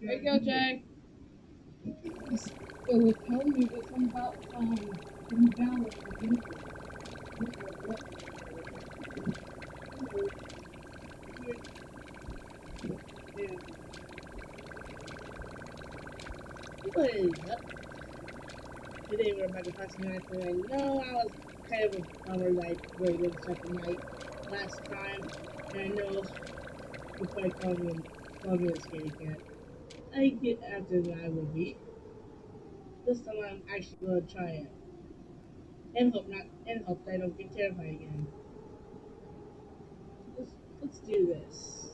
There you go, Jack. It would tell me that something about invalid What is up? Today we're about to pass tonight, and I know I was kind of a bummer like really good second night last time, and I know you probably call me a scaredy cat. I get after that I will be. This time I'm actually gonna try it. And hope I don't get terrified again. Let's do this.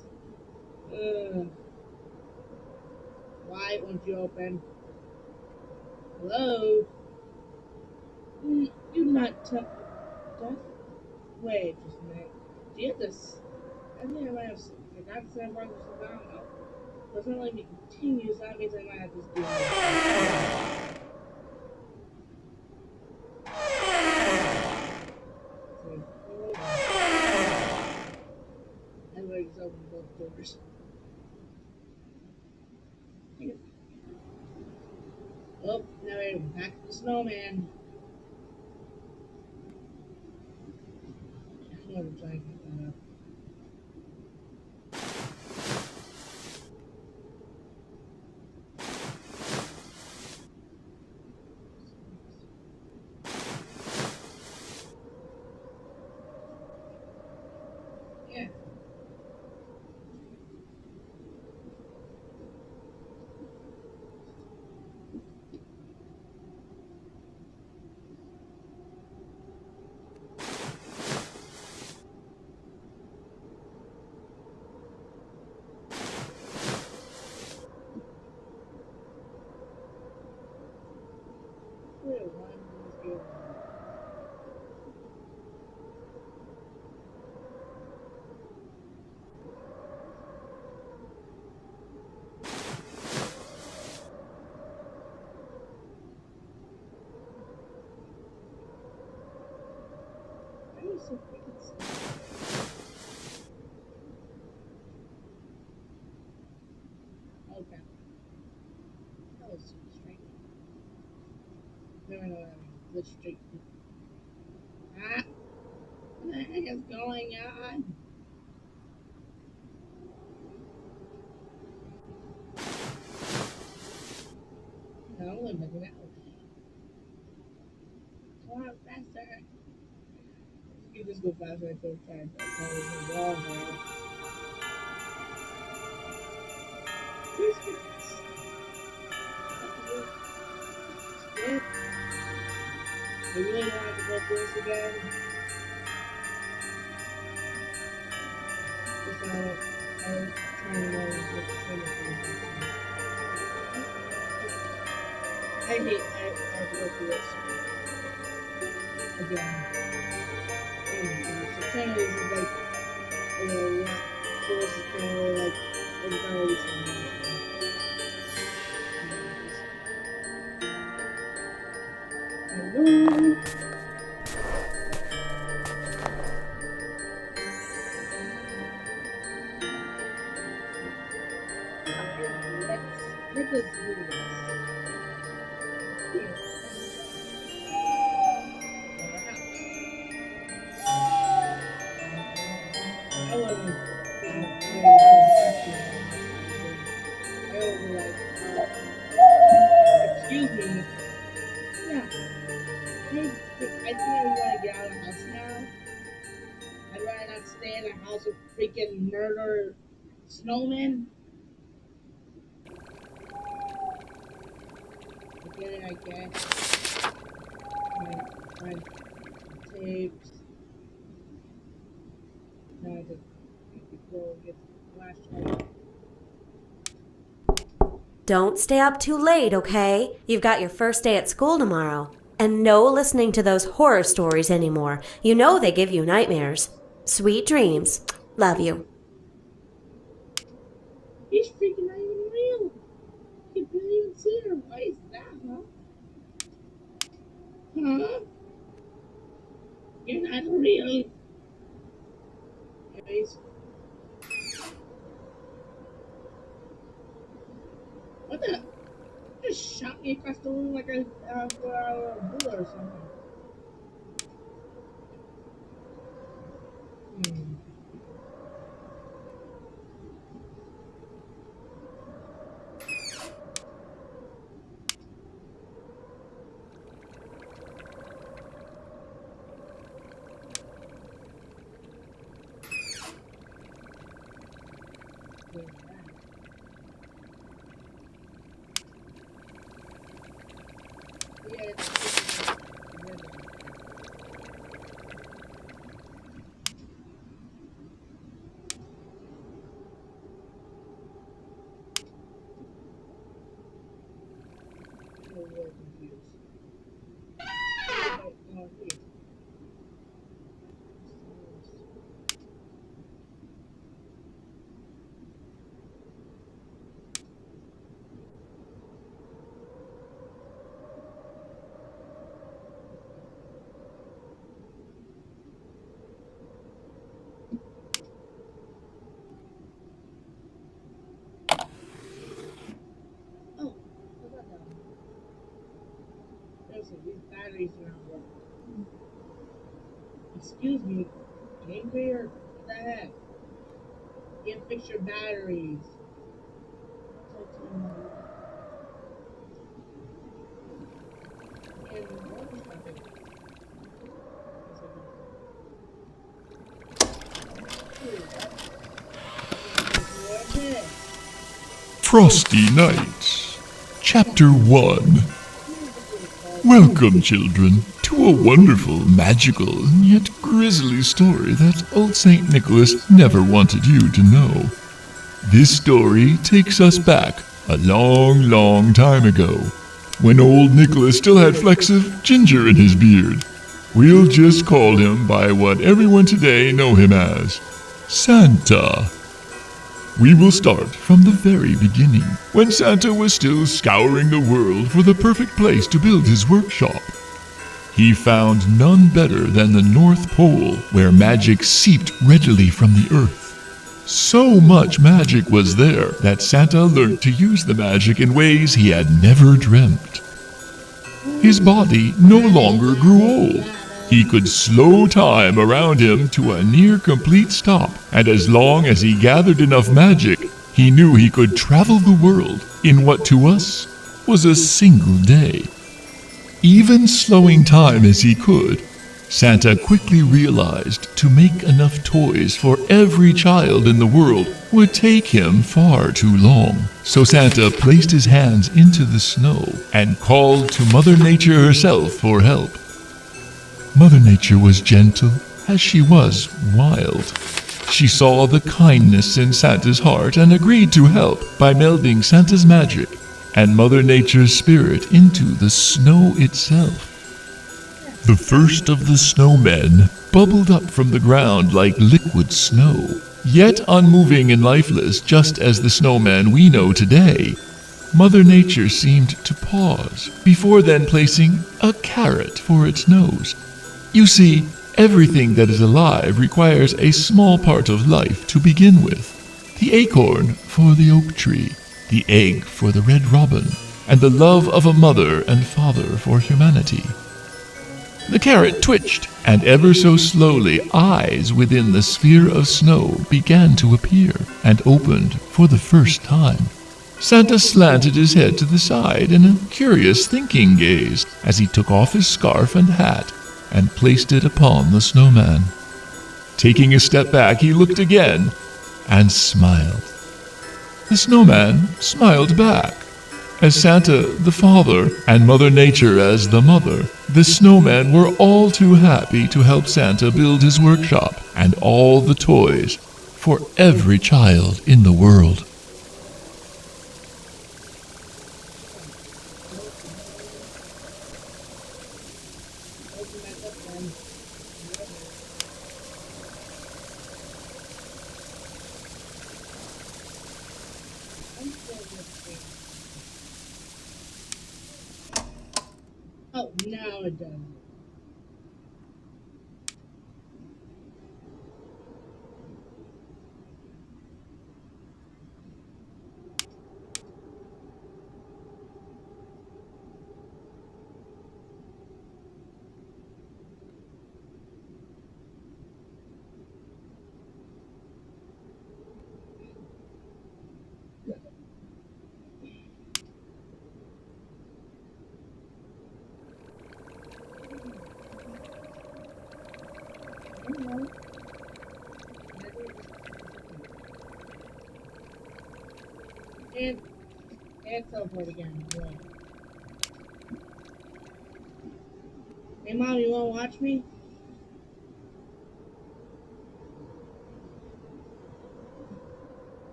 Why won't you open? Hello? You not tell Jeff? Wait just a minute. Do you have this? I think I might have forgot to send part of this down. No. But it's not letting me continue, so that means I might have to do it. Everybody just open both doors. Oh, now we're back to the snowman. I'm gonna try and get that up. Yeah. Wait, one, two, why are you so freaking slow? Okay. That was straight. No, no, no. Let's straight. Ah, what the heck is going on? No, I'm looking at come on, faster. You can just go faster until it's time. That's all wrong there. Where's Skip? I really wanted to go through this again. Just I'm trying to get the same thing. I have to go through this again. Oh my gosh, the channel is like, what? So this is kind of like, it's already something. Hello? Let us do this. I wasn't I was like, excuse me. Yeah, I think I want to get out of the house now. I'd rather not stay in a house with freaking murder snowmen. I get it, I guess. My tapes. Now I just go get the flashlight. Don't stay up too late, okay? You've got your first day at school tomorrow. And no listening to those horror stories anymore. You know they give you nightmares. Sweet dreams. Love you. He's freaking not even real. You can't even see her. Why is that, huh? Huh? You're not real. Anyways, What the? Just shot me across the room like a bullet or something. Hmm. Yeah, I'm really confused. Wait, no, wait. Oh, what about that? Listen, these batteries are not working. Excuse me, Game Bear? What the heck? Can't fix your batteries. Talk to them and what is happening? Frosty Nights, Chapter 1. Welcome, children, to a wonderful, magical, yet grisly story that old St. Nicholas never wanted you to know. This story takes us back a long, long time ago, when old Nicholas still had flecks of ginger in his beard. We'll just call him by what everyone today know him as, Santa. We will start from the very beginning, when Santa was still scouring the world for the perfect place to build his workshop. He found none better than the North Pole, where magic seeped readily from the earth. So much magic was there that Santa learned to use the magic in ways he had never dreamt. His body no longer grew old. He could slow time around him to a near complete stop, and as long as he gathered enough magic, he knew he could travel the world in what to us was a single day. Even slowing time as he could, Santa quickly realized to make enough toys for every child in the world would take him far too long. So Santa placed his hands into the snow and called to Mother Nature herself for help. Mother Nature was gentle as she was wild. She saw the kindness in Santa's heart and agreed to help by melding Santa's magic and Mother Nature's spirit into the snow itself. The first of the snowmen bubbled up from the ground like liquid snow, yet unmoving and lifeless just as the snowman we know today. Mother Nature seemed to pause, before then placing a carrot for its nose. You see, everything that is alive requires a small part of life to begin with. The acorn for the oak tree, the egg for the red robin, and the love of a mother and father for humanity. The carrot twitched, and ever so slowly eyes within the sphere of snow began to appear, and opened for the first time. Santa slanted his head to the side in a curious thinking gaze as he took off his scarf and hat and placed it upon the snowman. Taking a step back, he looked again and smiled. The snowman smiled back. As Santa, the father, and Mother Nature as the mother, the snowmen were all too happy to help Santa build his workshop and all the toys for every child in the world. Oh, now it does. And teleport again. Right. Hey, Mom, you wanna watch me?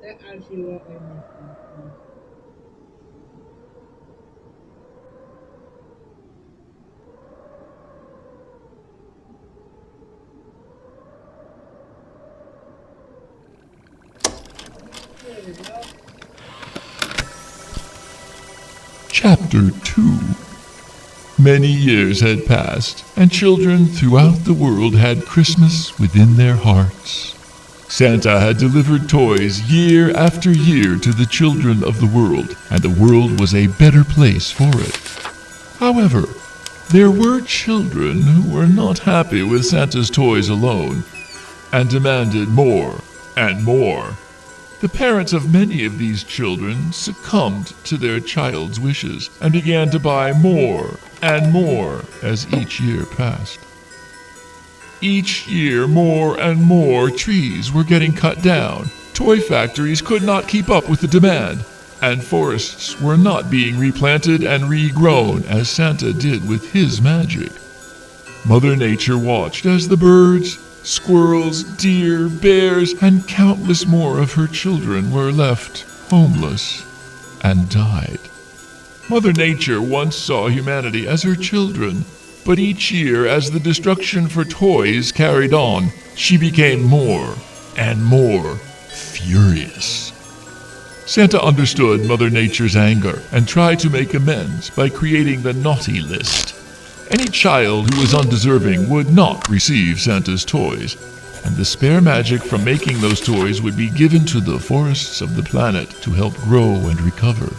That actually won't let me. There we go. Chapter 2. Many years had passed, and children throughout the world had Christmas within their hearts. Santa had delivered toys year after year to the children of the world, and the world was a better place for it. However, there were children who were not happy with Santa's toys alone, and demanded more and more. The parents of many of these children succumbed to their child's wishes and began to buy more and more as each year passed. Each year, more and more trees were getting cut down. Toy factories could not keep up with the demand, and forests were not being replanted and regrown as Santa did with his magic. Mother Nature watched as the birds, squirrels, deer, bears, and countless more of her children were left homeless and died. Mother Nature once saw humanity as her children, but each year as the destruction for toys carried on, she became more and more furious. Santa understood Mother Nature's anger and tried to make amends by creating the naughty list. Any child who was undeserving would not receive Santa's toys, and the spare magic from making those toys would be given to the forests of the planet to help grow and recover.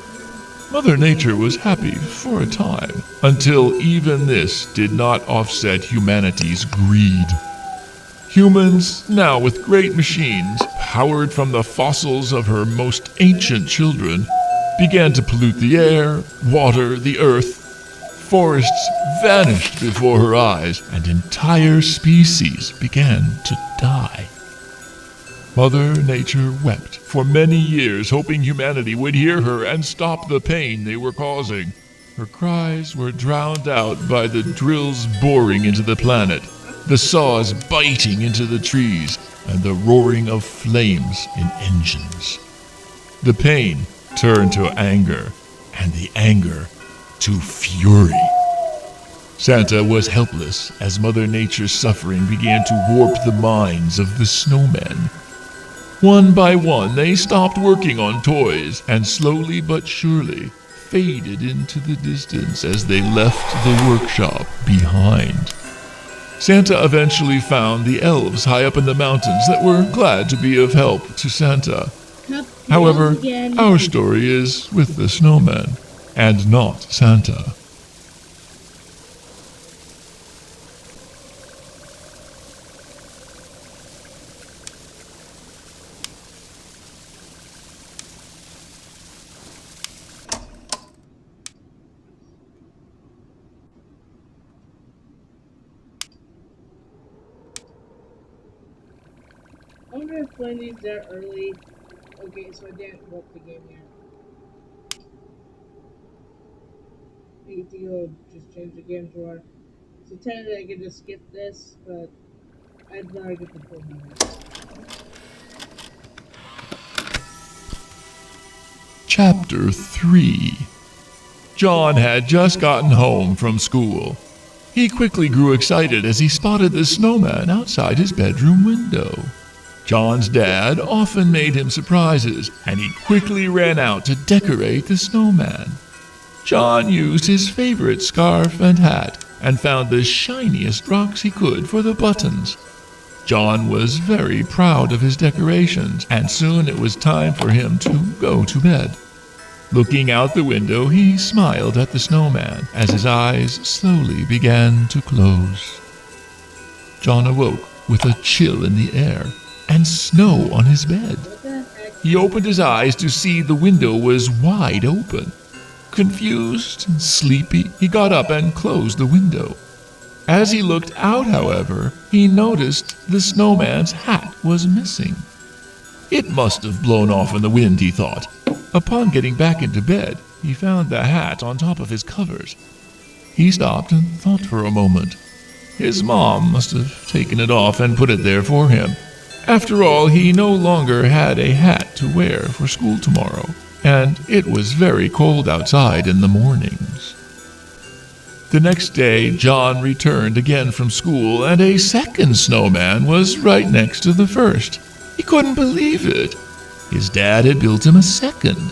Mother Nature was happy for a time, until even this did not offset humanity's greed. Humans, now with great machines, powered from the fossils of her most ancient children, began to pollute the air, water, the earth. Forests vanished before her eyes, and entire species began to die. Mother Nature wept for many years, hoping humanity would hear her and stop the pain they were causing. Her cries were drowned out by the drills boring into the planet, the saws biting into the trees, and the roaring of flames in engines. The pain turned to anger, and the anger to fury. Santa was helpless as Mother Nature's suffering began to warp the minds of the snowmen. One by one, they stopped working on toys and slowly but surely faded into the distance as they left the workshop behind. Santa eventually found the elves high up in the mountains that were glad to be of help to Santa. However, our story is with the snowmen and not Santa. I wonder if playing these that early. Okay, so I didn't work the game yet. We need to go just change the game to our. So technically I could just skip this, but I'd rather get the full minutes. Chapter 3. John had just gotten home from school. He quickly grew excited as he spotted the snowman outside his bedroom window. John's dad often made him surprises, and he quickly ran out to decorate the snowman. John used his favorite scarf and hat and found the shiniest rocks he could for the buttons. John was very proud of his decorations, and soon it was time for him to go to bed. Looking out the window, he smiled at the snowman as his eyes slowly began to close. John awoke with a chill in the air and snow on his bed. He opened his eyes to see the window was wide open. Confused and sleepy, he got up and closed the window. As he looked out, however, he noticed the snowman's hat was missing. It must have blown off in the wind, he thought. Upon getting back into bed, he found the hat on top of his covers. He stopped and thought for a moment. His mom must have taken it off and put it there for him. After all, he no longer had a hat to wear for school tomorrow, and it was very cold outside in the mornings. The next day, John returned again from school, and a second snowman was right next to the first. He couldn't believe it. His dad had built him a second.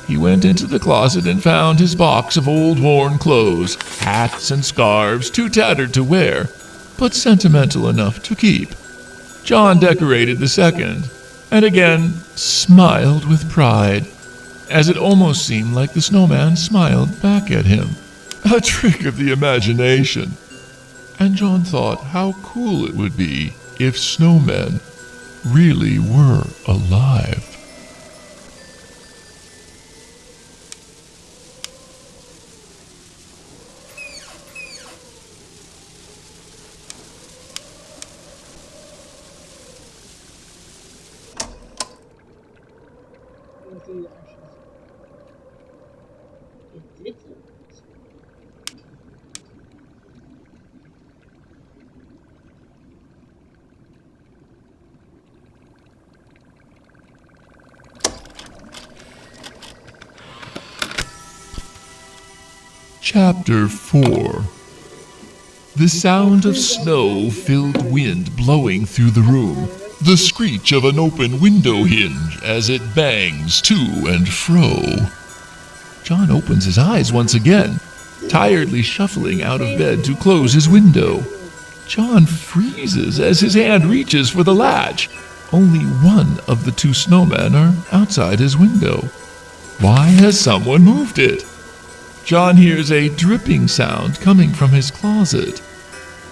He went into the closet and found his box of old worn clothes, hats and scarves, too tattered to wear, but sentimental enough to keep. John decorated the second, and again smiled with pride, as it almost seemed like the snowman smiled back at him. A trick of the imagination. And John thought how cool it would be if snowmen really were alive. Chapter 4. The sound of snow-filled wind blowing through the room, the screech of an open window hinge as it bangs to and fro. John opens his eyes once again, tiredly shuffling out of bed to close his window. John freezes as his hand reaches for the latch. Only one of the two snowmen are outside his window. Why has someone moved it? John hears a dripping sound coming from his closet.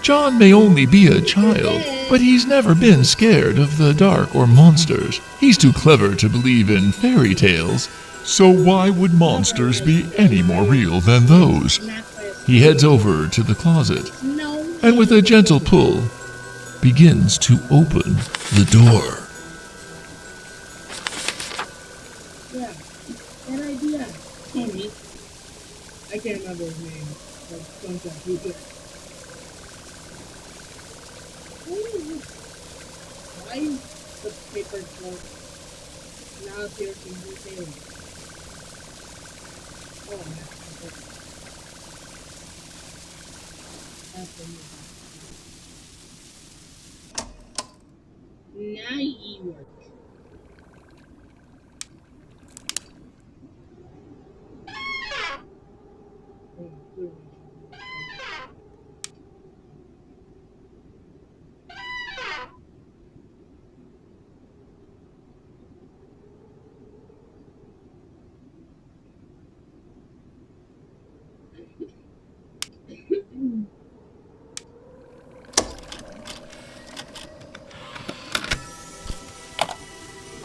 John may only be a child, but he's never been scared of the dark or monsters. He's too clever to believe in fairy tales, so why would monsters be any more real than those? He heads over to the closet, and with a gentle pull, begins to open the door. Yeah, that idea. Tommy. I can't remember his name, but something he did. Why is the paper cloak now piercing his head? Oh, man. That's the new. Now you work.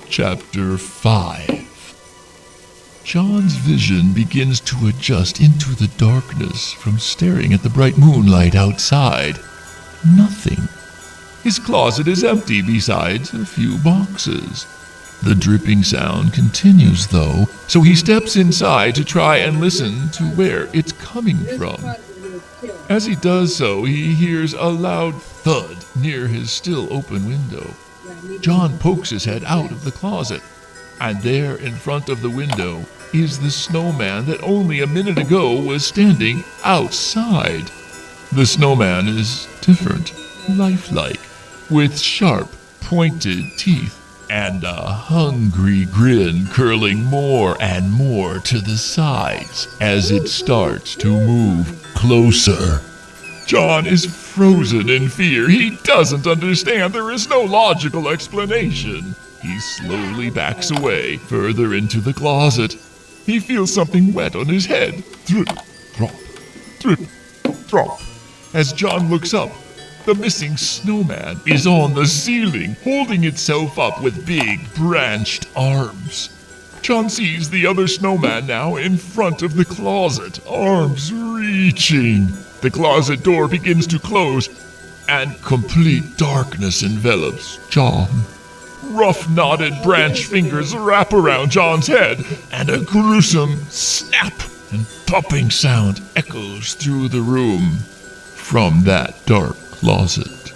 Chapter 5. John's vision begins to adjust into the darkness from staring at the bright moonlight outside. Nothing. His closet is empty besides a few boxes. The dripping sound continues, though, so he steps inside to try and listen to where it's coming from. As he does so, he hears a loud thud near his still open window. John pokes his head out of the closet, and there in front of the window is the snowman that only a minute ago was standing outside. The snowman is different, lifelike, with sharp, pointed teeth and a hungry grin curling more and more to the sides as it starts to move closer. John is frozen in fear. He doesn't understand. There is no logical explanation. He slowly backs away, further into the closet. He feels something wet on his head. Drip, drop, drip, drop. As John looks up, the missing snowman is on the ceiling, holding itself up with big, branched arms. John sees the other snowman now in front of the closet, arms reaching. The closet door begins to close, and complete darkness envelops John. Rough knotted branch fingers wrap around John's head, and a gruesome snap and popping sound echoes through the room. From that dark closet,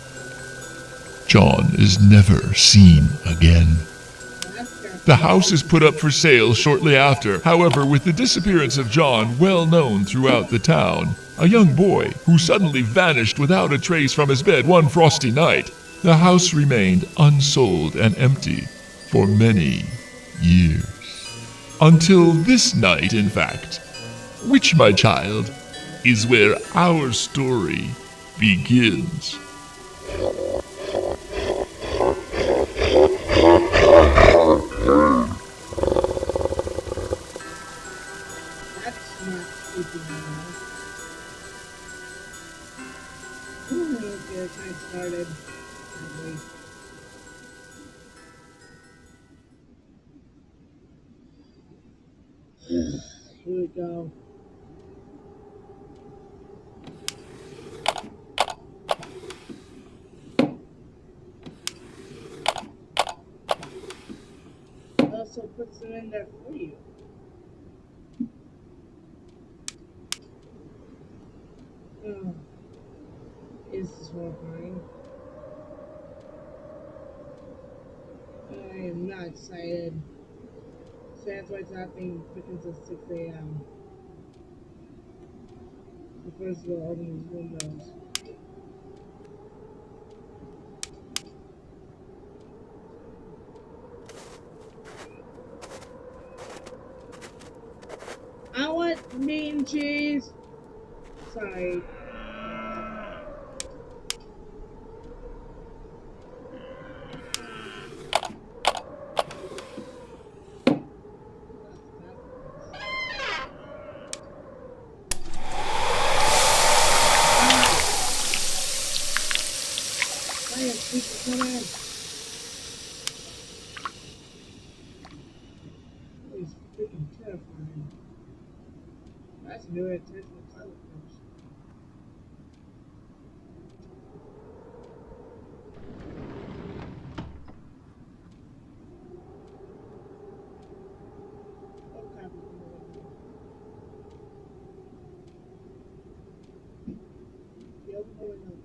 John is never seen again. The house is put up for sale shortly after. However, with the disappearance of John well known throughout the town, a young boy who suddenly vanished without a trace from his bed one frosty night, the house remained unsold and empty for many years. Until this night, in fact, which, my child, is where our story begins. That's not creepy enough. Okay, time started. Here we go. Also puts them in there for you. Oh, is this horrifying? I am not excited. So that's why it's happening quickens at 6 a.m. So first of all, open these windows. I want meat and cheese. Sorry. Come in. It's freaking terrifying. That's new attention to color first. What kind of window? The open the window.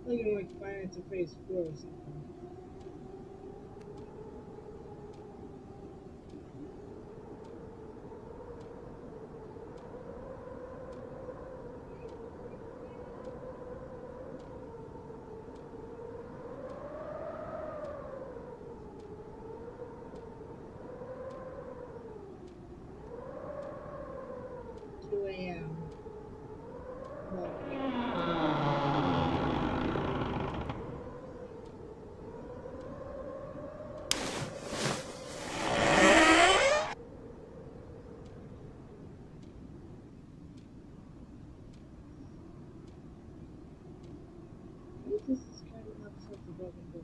Looking like Finance and Phase 4 or something. This is kind of not such a broken book.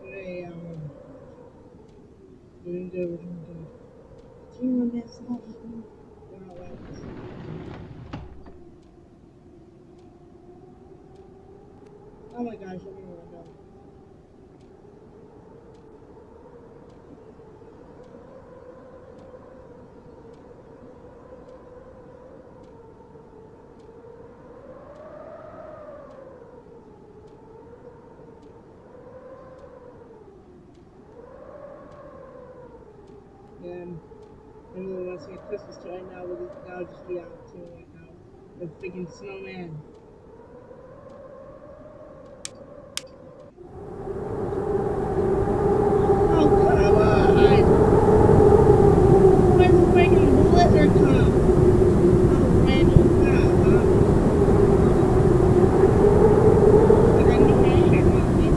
Today, we're doing good, we're doing good. 2 more minutes left. We're not left. Oh my gosh, open the window. again. And then once again, Christmas tree right now, that'll just be out too right now. The freaking snowman. Oh, come on! Where's the freaking blizzard come? Oh, random crap, huh? Like, I know I had one of these.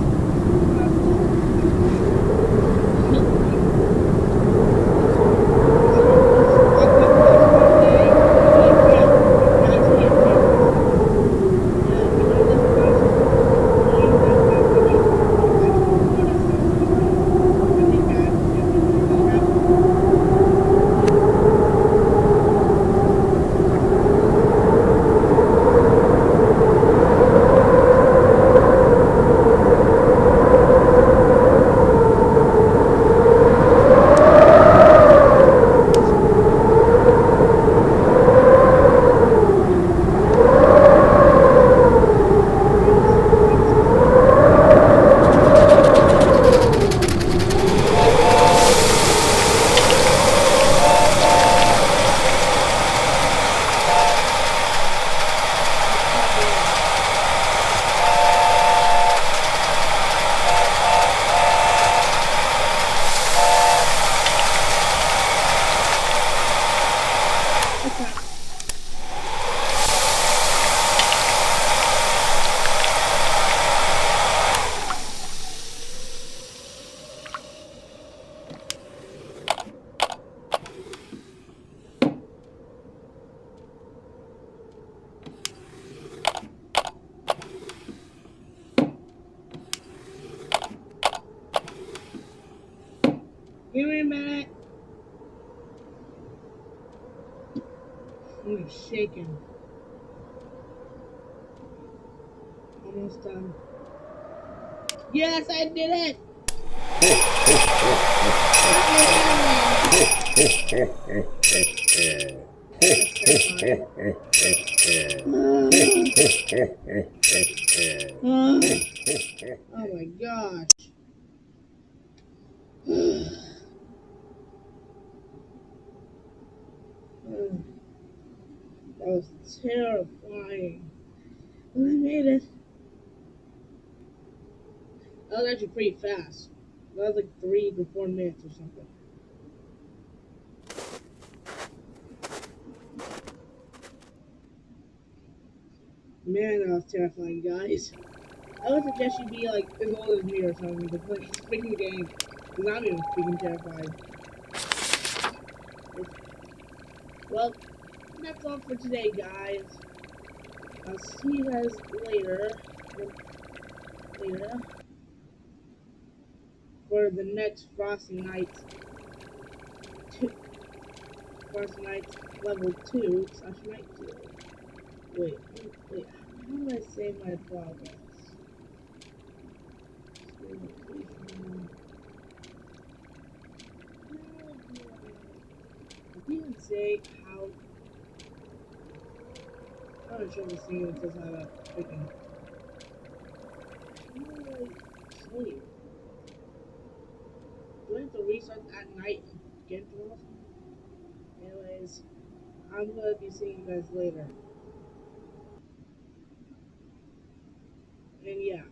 Give me a minute. I'm shaking. Almost done. Yes, I did it! Oh my gosh. That was terrifying. But I made it. That was actually pretty fast. That was like 3 to 4 minutes or something. Man, that was terrifying, guys. I would suggest you be like as old as me or something to play this freaking game. Because I'm even freaking terrified. Well, that's all for today, guys. I'll see you guys later. For the next Frosty Nights level 2 / night 2. Wait, how do I save my progress? I didn't say how. I'm not sure the scene that says how to freaking. How do I save? Do I have to restart at night again tomorrow? Anyways, I'm gonna be seeing you guys later. And yeah.